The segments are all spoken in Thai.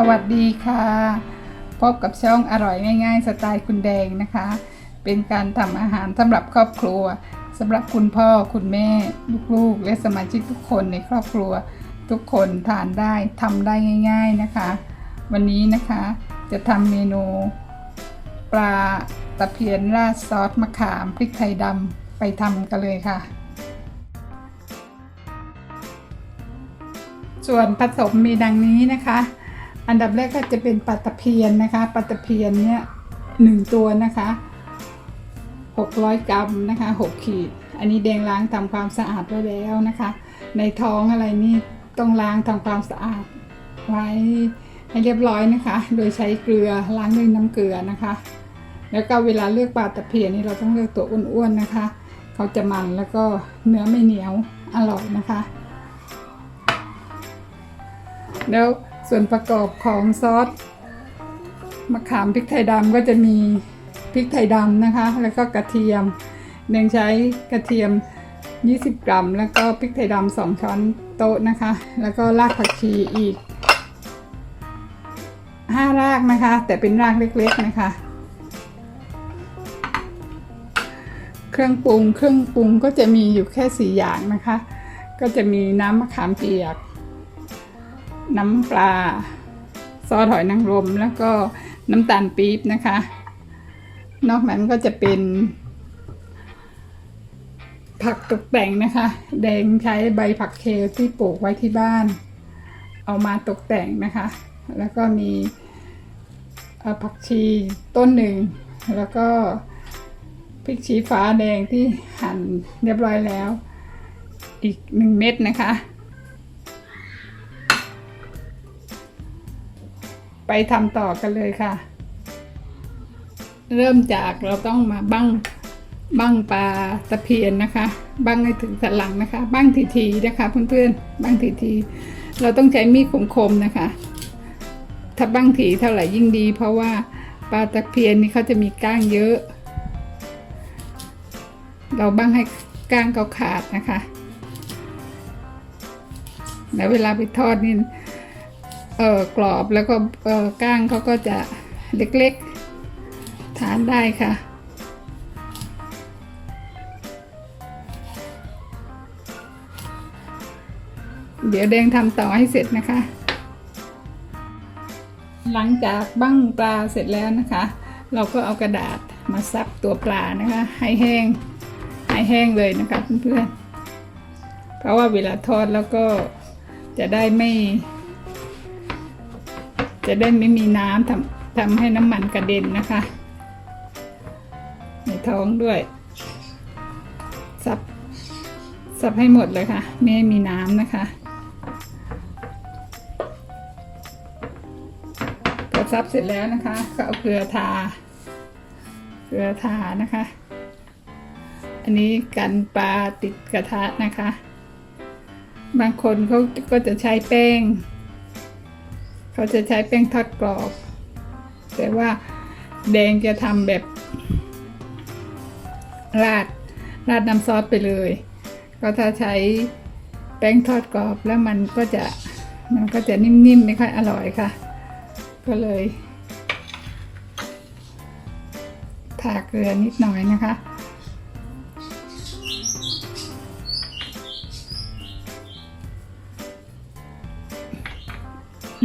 วัสดีค่ะพบกับช่องอร่อยง่ายๆสไตล์คุณแดงนะคะเป็นการทำอาหารสำหรับครอบครัวสำหรับคุณพ่อคุณแม่ลูกๆและสมาชิกทุกคนในครอบครัวทุกคนทานได้ทำได้ง่ายๆนะคะวันนี้นะคะจะทำเมนูปลาตะเพียนราดซอสมะขามพริกไทยดำไปทำกันเลยค่ะส่วนผสมมีดังนี้นะคะอันดับแรกก็จะเป็นปลาตะเพียนนะคะปลาตะเพียนเนี่ย1ตัวนะคะ600 กรัมนะคะ6 ขีดอันนี้แดงล้างทำความสะอาดไว้แล้วนะคะในท้องอะไรนี่ต้องล้างทำความสะอาดไว้ให้เรียบร้อยนะคะโดยใช้เกลือล้างด้วยน้ำเกลือนะคะแล้วก็เวลาเลือกปลาตะเพียนนี่เราต้องเลือกตัวอ้วนๆนะคะเขาจะมันแล้วก็เนื้อไม่เหนียวอร่อยนะคะแล้วส่วนประกอบของซอสมะขามพริกไทยดำก็จะมีพริกไทยดำนะคะแล้วก็กระเทียมแดงใช้กระเทียม20 กรัมแล้วก็พริกไทยดำ2 ช้อนโต๊ะนะคะแล้วก็รากผักชีอีก5 รากนะคะแต่เป็นรากเล็กๆนะคะเครื่องปรุงก็จะมีอยู่แค่4 อย่างนะคะก็จะมีน้ำมะขามเปียกน้ำปลาซอสหอยนางรมแล้วก็น้ำตาลปี๊บนะคะนอกนั้นก็จะเป็นผักตกแต่งนะคะแดงใช้ใบผักเคลที่ปลูกไว้ที่บ้านเอามาตกแต่งนะคะแล้วก็มีผักชีต้นหนึ่งแล้วก็พริกชี้ฟ้าแดงที่หั่นเรียบร้อยแล้วอีก1 เม็ดนะคะไปทำต่อกันเลยค่ะเริ่มจากเราต้องมาบั้งปลาตะเพียนนะคะบั้งให้ถึงสันหลังนะคะบั้งทีๆนะคะเพื่อนๆบั้งทีๆเราต้องใช้มีดคมๆนะคะถ้าบั้งทีเท่าไหร่ยิ่งดีเพราะว่าปลาตะเพียนนี่เขาจะมีก้างเยอะเราบั้งให้ก้างเขาขาดนะคะแล้วเวลาไปทอดนี่กรอบแล้วก็ก้างเขาก็จะเล็กๆทานได้ค่ะเดี๋ยวแดงทำต่อให้เสร็จนะคะหลังจากบั้งปลาเสร็จแล้วนะคะเราก็เอากระดาษมาซับตัวปลานะคะให้แห้งเลยนะคะเพื่อนๆเพราะว่าเวลาทอดแล้วก็จะได้ไม่มีน้ำทำให้น้ำมันกระเด็นนะคะในท้องด้วยซับให้หมดเลยค่ะไม่ให้มีน้ำนะคะพอซับเสร็จแล้วนะคะก็เอาเกลือทานะคะอันนี้กันปลาติดกระทะนะคะบางคนเขาก็จะใช้แป้งเขาจะใช้แป้งทอดกรอบแต่ว่าแดงจะทำแบบราดน้ำซอสไปเลยก็ถ้าใช้แป้งทอดกรอบแล้วมันก็จะนิ่มๆไม่ค่อยอร่อยค่ะก็เลยทาเกลือนิดหน่อยนะคะ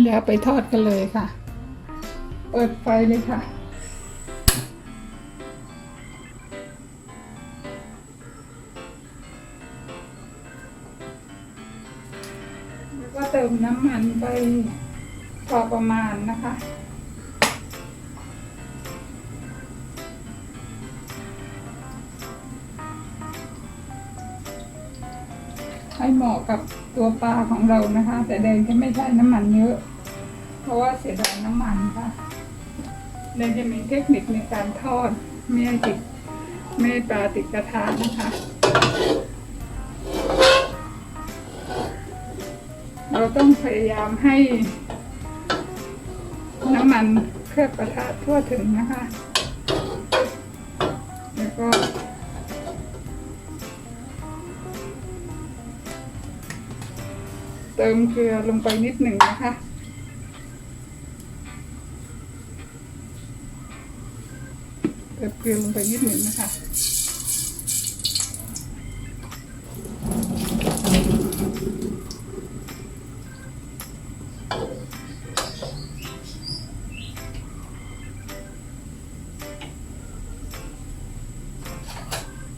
เดี๋ยวไปทอดกันเลยค่ะเปิดไฟเลยค่ะแล้วก็เติมน้ำมันไปพอประมาณนะคะให้เหมาะกับตัวปลาของเรานะคะแต่แดงจะไม่ใช้น้ำมันเยอะเพราะว่าเสียดายน้ำมันค่ะแดงจะมีเทคนิคในการทอดไม่ให้ปลาติดกระทะนะคะเราต้องพยายามให้น้ำมันเคลือบกระทะทั่วถึงนะคะแล้วก็เติมเกลือลงไปนิดหนึ่งนะคะ แ ติมเกลือลงไปนิดหนึ่งนะคะ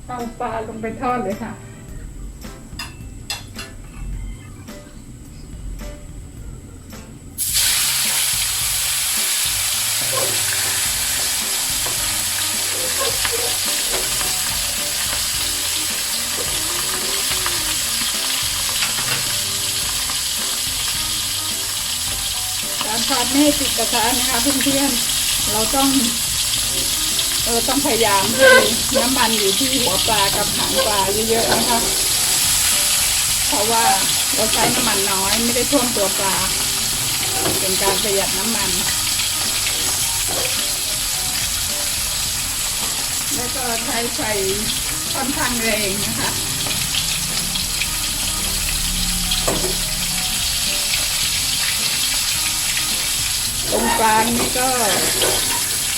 เอาปลาลงไปทอดเลยค่ะการทอดไม่ให้ติดกระทะนะคะเพื่อนๆเราต้องพยายามให้น้ำมันอยู่ที่หัวปลากับหางปลาเยอะๆนะคะเพราะว่าเราใช้น้ำมันน้อยไม่ได้ท่วมตัวปลาเป็นการประหยัดน้ำมันแล้วก็ใช้ไฟค่อนข้างแรงนะคะตรงกลางนี่ก็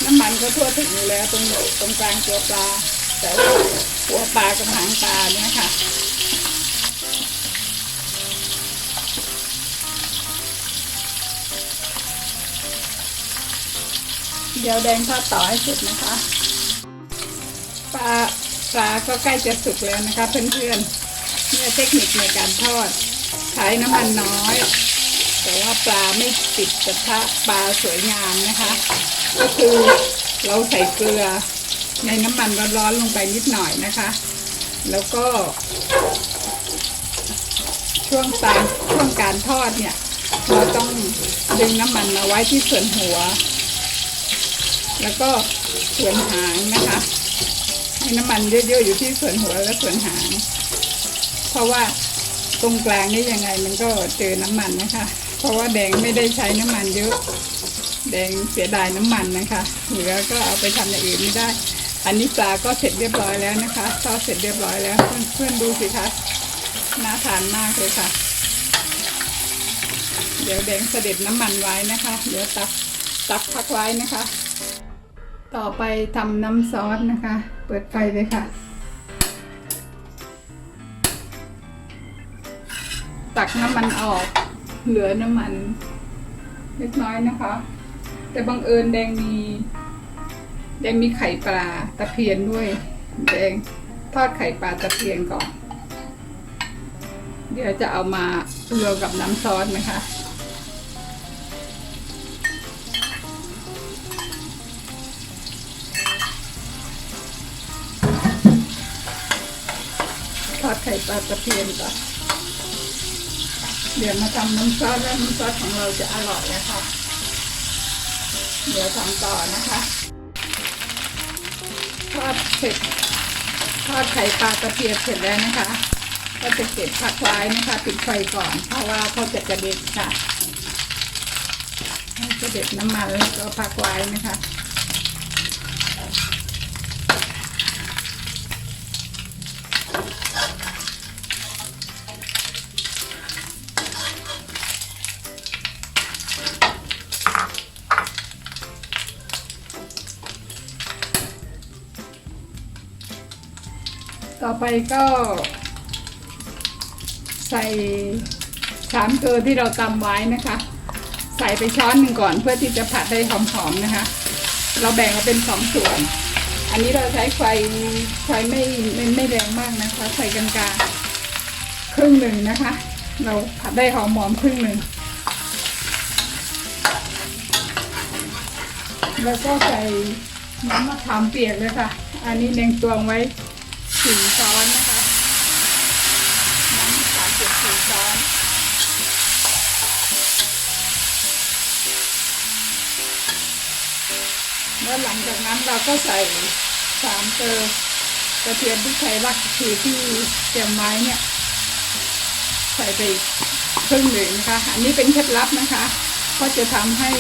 น้ำมันก็ทั่วถึงอยู่แล้วตรงกลางตัวปลาแต่ว่าหัวปลากับหางปลาเนี่ยค่ะเดี๋ยวแดงทอดต่อให้สุดนะคะปลาก็ใกล้จะสุกแล้วนะคะเพื่อนๆเนี่ยเทคนิคในการทอดใช้น้ำมันน้อยแต่ว่าปลาไม่ติดกระทะปลาสวยงามนะคะก็คือเราใส่เกลือในน้ำมันร้อนๆลงไปนิดหน่อยนะคะแล้วก็ช่วงการทอดเนี่ยเราต้องดึงน้ำมันมาไว้ที่ส่วนหัวแล้วก็ส่วนหางนะคะให้น้ำมันเยอะๆอยู่ที่ส่วนหัวและส่วนหางเพราะว่าตรงกลางนี่ยังไงมันก็เจอน้ำมันนะคะเพราะว่าแดงไม่ได้ใช้น้ำมันเยอะแดงเสียดายน้ำมันนะคะเหลือก็เอาไปทำอย่างอื่นไม่ได้อันนี้ปลาก็เสร็จเรียบร้อยแล้วนะคะทอดเสร็จเรียบร้อยแล้วเพื่อนๆดูสิคะน่าทานมากเลยค่ะเดี๋ยวแดงเสด็จน้ำมันไว้นะคะเดี๋ยวตักพักไว้นะคะต่อไปทำน้ำซอสนะคะเปิดไฟเลยค่ะตักน้ำมันออกเหลือน้ำมันเล็กน้อยนะคะแต่บังเอิญแดงมีไข่ปลาตะเพียนด้วยแดงทอดไข่ปลาตะเพียนก่อนเดี๋ยวจะเอามาเรือกับน้ำซอสนะคะทอดไข่ปลาตะเพียนก่อนเดี๋ยวมาทำน้ำซอสแล้วน้ำซอสของเราจะอร่อยนะคะเดี๋ยวทำต่อนะคะทอดไข่ปลาตะเพียนเสร็จแล้วนะคะก็จะเก็บพักไว้นะคะปิดไฟก่อนเพราะว่าเขาจะกระเด็นค่ะให้กระเด็นน้ำมันแล้วก็พักไว้นะคะต่อไปก็ใส่3 เกลือที่เราตำไว้นะคะใส่ไปช้อนหนึ่งก่อนเพื่อที่จะผัดได้หอมๆนะคะเราแบ่งมาเป็น2 ส่วนอันนี้เราใช้ไฟไม่แรงมากนะคะไฟกลางๆครึ่งหนึ่งนะคะเราผัดได้หอมๆครึ่งหนึ่งแล้วก็ใส่น้ำมะขามเปียกเลยค่ะอันนี้แดงตวงไว้4 ช้อนนะคะน้ำมะขามเปียก4 ช้อนแล้วหลังจากนั้นเราก็ใส่3 เกลือกระเทียมพริกไทยรากผักชีที่เตรียมไว้เนี่ยใส่ไปครึ่งหนึ่งนะคะอันนี้เป็นเคล็ดลับนะคะเพราะจะทำให้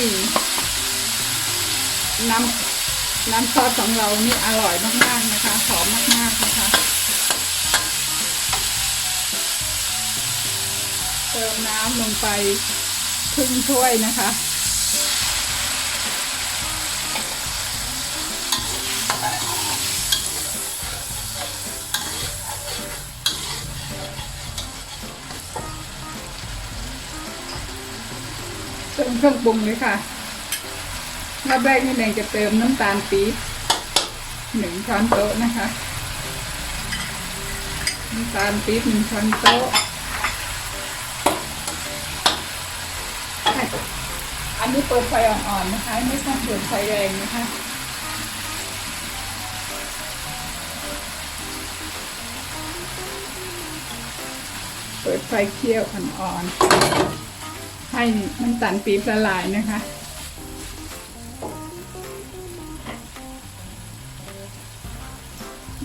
น้ำซอสของเรานี่อร่อยมากๆนะคะหอมมากๆนะคะเติมน้ำลงไปครึ่งถ้วยนะคะ เติมเครื่องปรุงเลยค่ะรอบแรกนี่แดงจะเติมน้ำตาลปี๊บ1 ช้อนโต๊ะนะคะน้ำตาลปี๊บ1 ช้อนโต๊ะอันนี้เปิดไฟอ่อนๆนะคะไม่ต้องเปิดไฟแรงนะคะเปิดไฟเคี่ยวอ่อนๆให้น้ำตาลปี๊บละลายนะคะ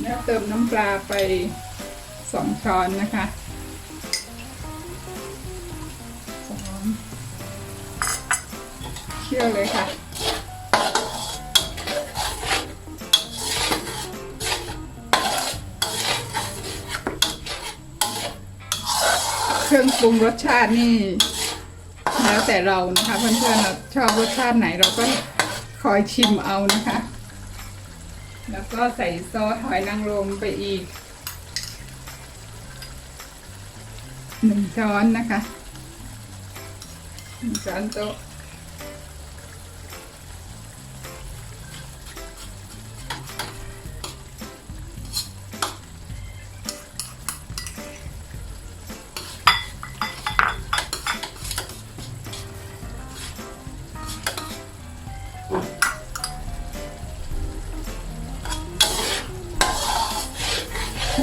แล้วเติมน้ำปลาไป2 ช้อนนะคะเคี่ยวเลยค่ะเครื่องปรุงรสชาตินี่แล้วแต่เรานะคะเพื่อนๆเราชอบรสชาติไหนเราก็คอยชิมเอานะคะแล้วก็ใส่ซอสหอยนางรมไปอีก1 ช้อนนะคะ1 ช้อนโต๊ะ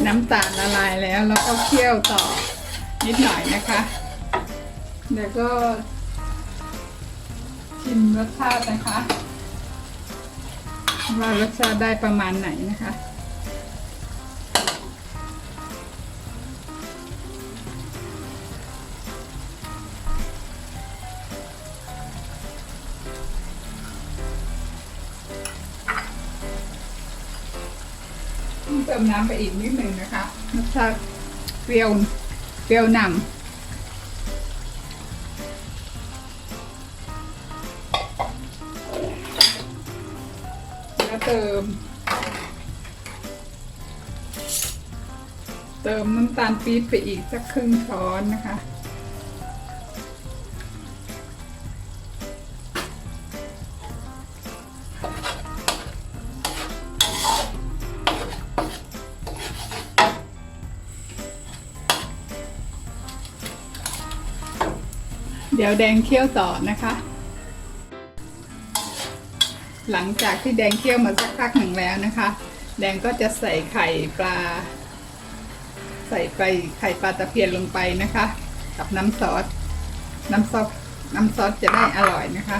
น้ำตาลละลายแล้วแล้วก็เคี่ยวต่อนิดหน่อยนะคะเดี๋ยวก็ชิมรสชาตินะคะว่ารสชาติได้ประมาณไหนนะคะเติมน้ำไปอีกนิดหนึ่งนะคะรสชาติเปรี้ยวนำแล้วเติมน้ำตาลปี๊บไปอีกสักครึ่งช้อนนะคะเดี๋ยวแดงเคี่ยวต่อนะคะหลังจากที่แดงเคี่ยวมาสักพักหนึ่งแล้วนะคะแดงก็จะใส่ไข่ปลาตะเพียนลงไปนะคะกับน้ำซอสจะได้อร่อยนะคะ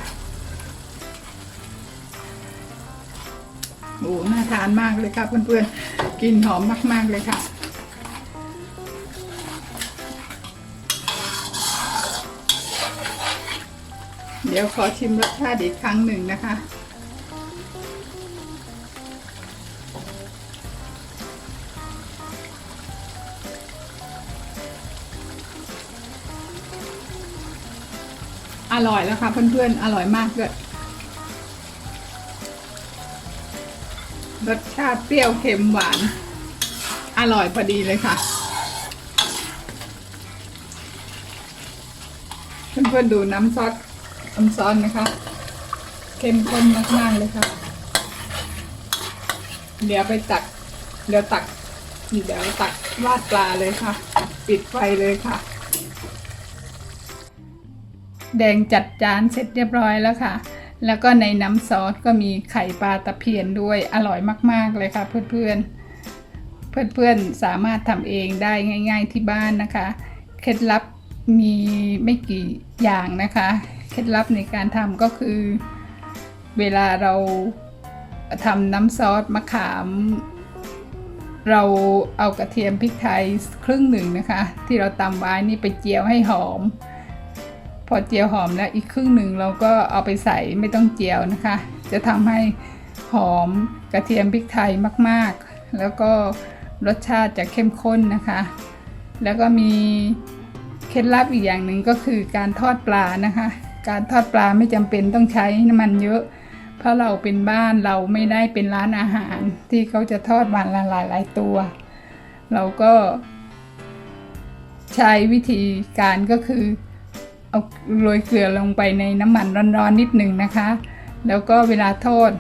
โอ้น่าทานมากเลยค่ะเพื่อนๆกลิ่นหอมมากๆเลยค่ะเดี๋ยวขอชิมรสชาติอีกครั้งหนึ่งนะคะอร่อยแล้วค่ะเพื่อนๆอร่อยมากเลยรสชาติเปรี้ยวเค็มหวานอร่อยพอดีเลยค่ะเพื่อนๆดูน้ำซอสนะคะเข้มข้นมากๆเลยค่ะเดี๋ยวตักราดปลาเลยค่ะปิดไฟเลยค่ะแดงจัดจานเสร็จเรียบร้อยแล้วค่ะแล้วก็ในน้ำซอสก็มีไข่ปลาตะเพียนด้วยอร่อยมากๆเลยค่ะเพื่อนสามารถทำเองได้ง่ายๆที่บ้านนะคะเคล็ดลับมีไม่กี่อย่างนะคะเคล็ดลับในการทำก็คือเวลาเราทำน้ำซอสมะขามเราเอากระเทียมพริกไทยครึ่งหนึ่งนะคะที่เราตำไว้นี่ไปเจียวให้หอมพอเจียวหอมแล้วอีกครึ่งหนึ่งเราก็เอาไปใส่ไม่ต้องเจียวนะคะจะทำให้หอมกระเทียมพริกไทยมากๆแล้วก็รสชาติจะเข้มข้นนะคะแล้วก็มีเคล็ดลับอีกอย่างหนึ่งก็คือการทอดปลานะคะการทอดปลาไม่จำเป็นต้องใช้น้ำมันเยอะเพราะเราเป็นบ้านเราไม่ได้เป็นร้านอาหารที่เขาจะทอดวันละหลายตัวเราก็ใช้วิธีการก็คือ เอาโรยเกลือลงไปในน้ำมันร้อนๆนิดหนึ่งนะคะแล้วก็เวลาทอด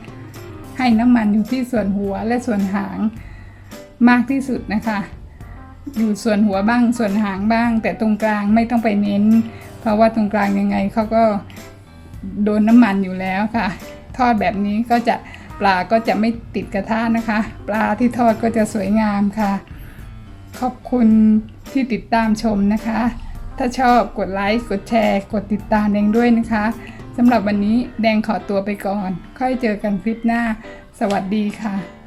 ให้น้ำมันอยู่ที่ส่วนหัวและส่วนหางมากที่สุดนะคะอยู่ส่วนหัวบ้างส่วนหางบ้างแต่ตรงกลางไม่ต้องไปเน้นเพราะว่าตรงกลางยังไงเขาก็โดนน้ำมันอยู่แล้วค่ะทอดแบบนี้ก็จะปลาก็จะไม่ติดกระทะนะคะปลาที่ทอดก็จะสวยงามค่ะขอบคุณที่ติดตามชมนะคะถ้าชอบกดไลค์กดแชร์กดติดตามแดงด้วยนะคะสำหรับวันนี้แดงขอตัวไปก่อนค่อยเจอกันคลิปหน้าสวัสดีค่ะ